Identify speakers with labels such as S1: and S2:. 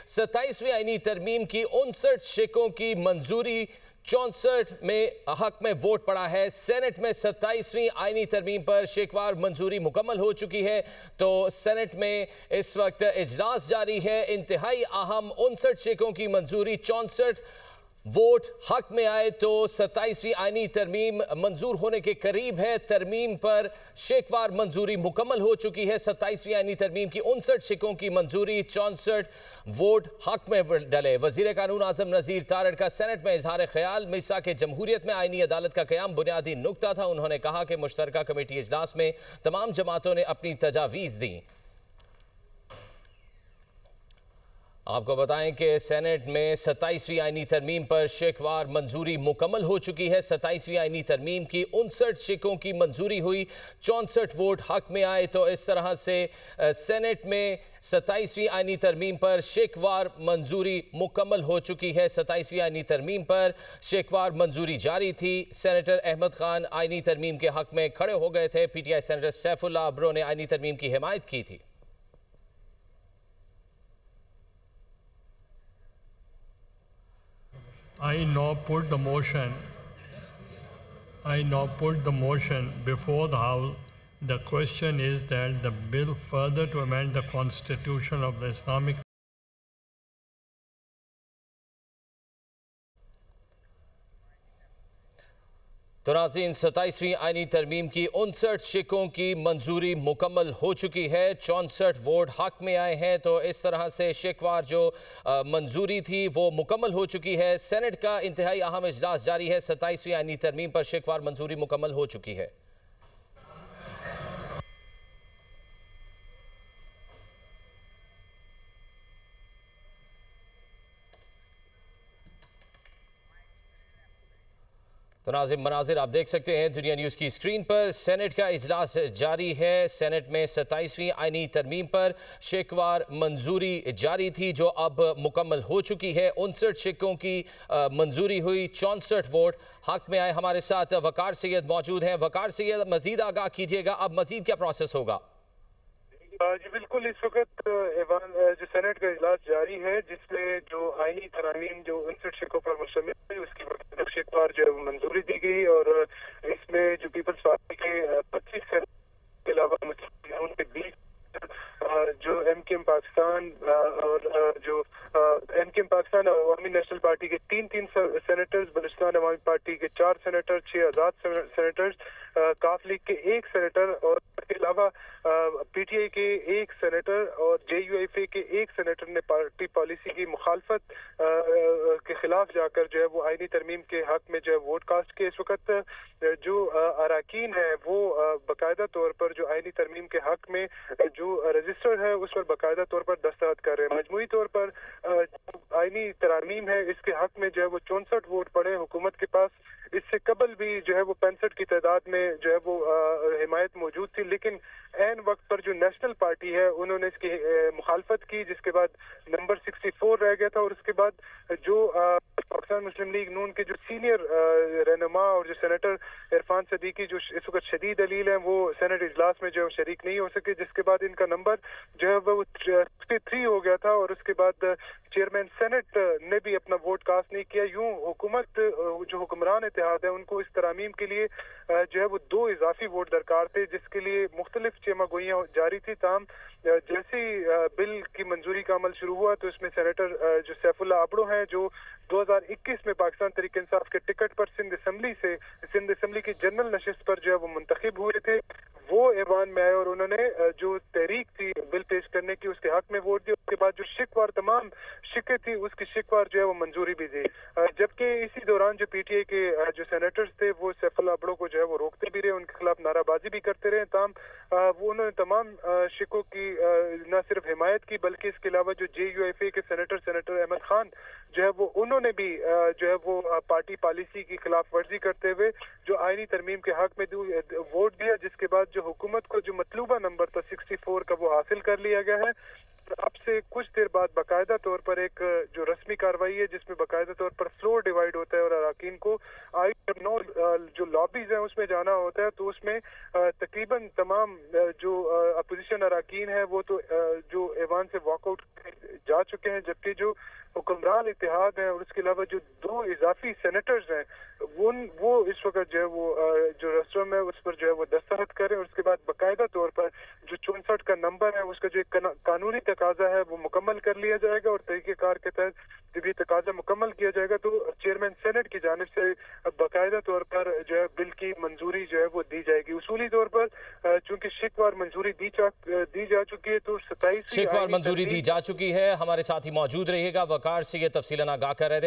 S1: 27वीं आईनी तरमीम की 59 शिकों की मंजूरी, 64 में हक में वोट पड़ा है। सेनेट में 27वीं आईनी तरमीम पर शेकवार मंजूरी मुकम्मल हो चुकी है। तो सेनेट में इस वक्त इजलास जारी है। इंतहाई अहम 59 शिकों की मंजूरी, 64 वोट हक में आए तो 27वीं आईनी तरमीम मंजूर होने के करीब है। तरमीम पर शेकवार मंजूरी मुकम्मल हो चुकी है। 27वीं आईनी तरमीम की 59 शिकों की मंजूरी, 64 वोट हक में डले। वजीर कानून आजम नज़ीर तारड़ का सेनेट में इजहार ख्याल, मिसा के जमहूरियत में आईनी अदालत का क़याम बुनियादी नुकता था। उन्होंने कहा कि मुश्तरका कमेटी इजलास में तमाम जमातों ने अपनी तजावीज़ दी। आपको बताएं कि सेनेट में 27वीं आईनी तरमीम पर शिकवार मंजूरी मुकम्मल हो चुकी है। 27वीं आईनी तरमीम की 59 शिकों की मंजूरी हुई, 64 वोट हक में आए। तो इस तरह से सेनेट में 27वीं आईनी तरमीम पर शिकवार मंजूरी मुकम्मल हो चुकी है। 27वीं आईनी तरमीम पर शिकवार मंजूरी जारी थी। सेनेटर अहमद खान आईनी तरमीम के हक में खड़े हो गए थे। PTI सेनेटर सैफुल्लाह अब्रो ने आईनी तरमीम की हिमायत की थी।
S2: I now put the motion before the House. The question is that the bill further to amend the Constitution of the Islamic
S1: तो नाज़रीन, 27वीं आईनी तरमीम की 59 शिकों की मंजूरी मुकम्मल हो चुकी है। 64 वोट हक में आए हैं। तो इस तरह से शिकवार जो मंजूरी थी वो मुकम्मल हो चुकी है। सेनेट का इंतहाई अहम इजलास जारी है। 27वीं आईनी तरमीम पर शिकवार मंजूरी मुकम्मल हो चुकी है। तो नाज़रीन, मनाजिर आप देख सकते हैं दुनिया न्यूज़ की स्क्रीन पर। सेनेट का इजलास जारी है। सेनेट में 27वीं आईनी तरमीम पर शिकवार मंजूरी जारी थी जो अब मुकम्मल हो चुकी है। 59 शिकों की मंजूरी हुई, 64 वोट हक में आए। हमारे साथ वकार सैयद मौजूद हैं। वकार सैयद, मजीद आगाह कीजिएगा, अब मजीद क्या प्रोसेस होगा?
S3: जी बिल्कुल, इस वक्त ऐवान जो सेनेट का इजलास जारी है जिसमें जो आईनी तरामीम जो 59 शिकों पर मुश्तमिल है उसकी शिकवार जो मंजूरी दी गई और इसमें जो पीपल्स पार्टी के 25 के अलावा उनके 20 जो MKM पाकिस्तान और जो MKM पाकिस्तान और अवामी नेशनल पार्टी के 3 सेनेटर्स, बलूचिस्तान अवामी पार्टी के 4 सेनेटर, 6 आज़ाद सेनेटर्स, काफ लीग के 1 सेनेटर और इसके अलावा PTI के 1 सेनेटर और JUIFA के 1 सेनेटर ने पार्टी पॉलिसी की मुखालफत के खिलाफ जाकर जो है वो आईनी तरमीम के हक में जो है वोट कास्ट के। इस वक्त जो अराकीन है वो बाकायदा तौर पर जो आईनी तरमीम के हक में जो रजिस्टर है उस पर बाकायदा तौर पर दस्तखत कर रहे हैं। मजमूई तौर पर आईनी तरमीम है इसके हक में जो है वो 64 वोट पड़े हुकूमत के पास। इससे कबल भी जो है वो 65 की तादाद में जो है वो हिमायत मौजूद थी, लेकिन ऐन वक्त पर जो नेशनल पार्टी है उन्होंने इसकी मुखालफत की, जिसके बाद नंबर 64 रह गया था। और उसके बाद जो पाकिस्तान मुस्लिम लीग नून के जो सीनियर रहनुमा और जो सेनेटर इरफान सदीकी जो इस वक्त शदीद दलील हैं वो सेनेट इजलास में जो शरीक नहीं हो सके, जिसके बाद इनका नंबर जो है वो 63 हो गया था। और उसके बाद चेयरमैन सेनेट ने भी अपना वोट कास्ट नहीं किया। यूं हुकूमत जो हुक्मरान इत्तेहाद है उनको इस तरामीम के लिए जो है वो 2 इजाफी वोट दरकार थे, जिसके लिए मुख्तलिफ चेमागोइयाँ जारी थी। ताम जैसे ही बिल की मंजूरी का अमल शुरू हुआ तो इसमें सेनेटर जो सैफुल्लाह अब्रो हैं जो 2021 में पाकिस्तान तहरीक इंसाफ के टिकट पर सिंध असम्बली की जनरल नशिस्त पर जो है वो मुंतखब हुए थे, वो ऐवान में आए और उन्होंने जो तहरीक थी बिल पेश करने की उसके हक में वोट दिया। उसके बाद जो शिकवार तमाम शिकें थी उसकी शिकवार जो है वो मंजूरी भी दी। जबकि इसी दौरान जो PTI के जो सेनेटर्स थे वो सैफुल्लाह अब्रो को जो है वो रोकते भी रहे, उनके खिलाफ नाराबाजी भी करते रहे। ताम वो उन्होंने तमाम शिकों की न सिर्फ हिमायत की बल्कि इसके अलावा जो JUIFA के सेनेटर अहमद खान जो है वो उन्होंने भी जो है वो पार्टी पॉलिसी की खिलाफ वर्जी करते हुए जो आईनी तरमीम के हक में वोट दिया, जिसके बाद जो हुकूमत को जो मतलूबा नंबर था 64 का वो हासिल कर लिया गया है। अब उससे कुछ देर बाद बाकायदा तौर पर एक जो रस्मी कार्रवाई है जिसमें बाकायदा तौर पर फ्लोर डिवाइड होता है और अरकान को आईटी 9 जो लॉबीज हैं उसमें जाना होता है, तो उसमें तकरीबन तमाम जो अपोजिशन अरकान है वो तो जो ऐवान से वॉकआउट जा चुके हैं, जबकि जो हुक्मरान इत्तेहाद हैं और उसके अलावा जो 2 इजाफी सेनेटर्स हैं वो इस वक्त जो है वो जो रस्म है उस पर जो है वो दस्तखत करें और उसके बाद बाकायदा तौर पर जो 64 का नंबर है उसका जो एक कानूनी तकाजा है वो मुकम्मल कर लिया जाएगा और तरीक़ेकार के तहत जब ये तकाजा मुकम्मल किया जाएगा तो चेयरमैन सेनेट की जानिब से बाकायदा तौर पर जो है बिल की मंजूरी जो है वो दी जाएगी। उसूली तौर पर चूंकि शिकवार मंजूरी दी जा चुकी है तो 27
S1: शिकवार मंजूरी दी जा चुकी है। हमारे साथ ही मौजूद रहिएगा, वकार से ये तफसीलन आगाह कर रहे थे।